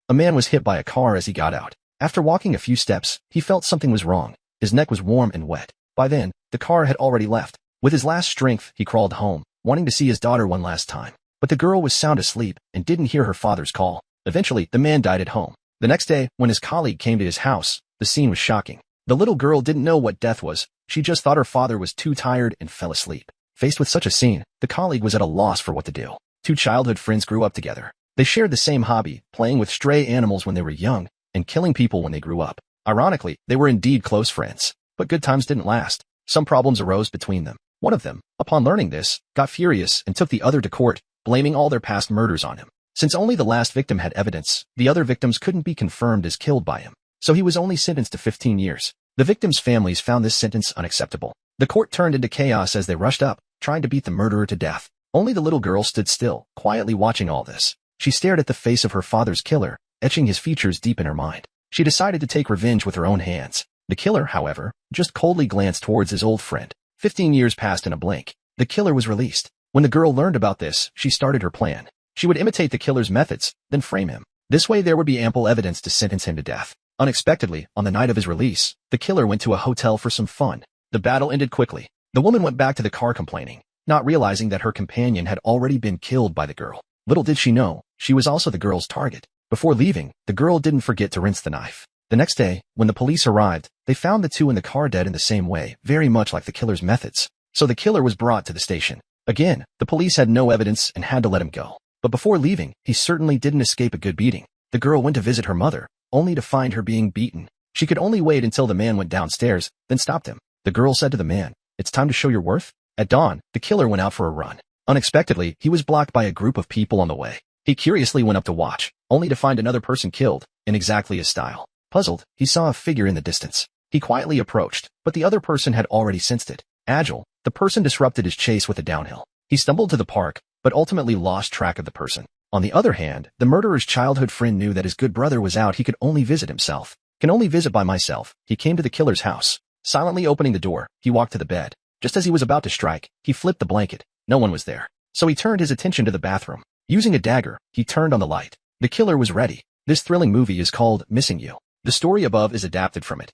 A man was hit by a car as he got out. After walking a few steps, he felt something was wrong. His neck was warm and wet. By then, the car had already left. With his last strength, he crawled home, wanting to see his daughter one last time. But the girl was sound asleep and didn't hear her father's call. Eventually, the man died at home. The next day, when his colleague came to his house, the scene was shocking. The little girl didn't know what death was. She just thought her father was too tired and fell asleep. Faced with such a scene, the colleague was at a loss for what to do. Two childhood friends grew up together. They shared the same hobby, playing with stray animals when they were young, and killing people when they grew up. Ironically, they were indeed close friends. But good times didn't last. Some problems arose between them. One of them, upon learning this, got furious and took the other to court, blaming all their past murders on him. Since only the last victim had evidence, the other victims couldn't be confirmed as killed by him. So he was only sentenced to 15 years. The victims' families found this sentence unacceptable. The court turned into chaos as they rushed up, trying to beat the murderer to death. Only the little girl stood still, quietly watching all this. She stared at the face of her father's killer, etching his features deep in her mind. She decided to take revenge with her own hands. The killer, however, just coldly glanced towards his old friend. 15 years passed in a blink. The killer was released. When the girl learned about this, she started her plan. She would imitate the killer's methods, then frame him. This way there would be ample evidence to sentence him to death. Unexpectedly, on the night of his release, the killer went to a hotel for some fun. The battle ended quickly. The woman went back to the car complaining, not realizing that her companion had already been killed by the girl. Little did she know, she was also the girl's target. Before leaving, the girl didn't forget to rinse the knife. The next day, when the police arrived, they found the two in the car dead in the same way, very much like the killer's methods. So the killer was brought to the station. Again, the police had no evidence and had to let him go. But before leaving, he certainly didn't escape a good beating. The girl went to visit her mother, only to find her being beaten. She could only wait until the man went downstairs, then stopped him. The girl said to the man, "It's time to show your worth." At dawn, the killer went out for a run. Unexpectedly, he was blocked by a group of people on the way. He curiously went up to watch, only to find another person killed, in exactly his style. Puzzled, he saw a figure in the distance. He quietly approached, but the other person had already sensed it. Agile, the person disrupted his chase with a downhill. He stumbled to the park, but ultimately lost track of the person. On the other hand, the murderer's childhood friend knew that his good brother was out. He could only visit himself. Can only visit by myself. He came to the killer's house. Silently opening the door, he walked to the bed. Just as he was about to strike, he flipped the blanket. No one was there. So he turned his attention to the bathroom. Using a dagger, he turned on the light. The killer was ready. This thrilling movie is called Missing You. The story above is adapted from it.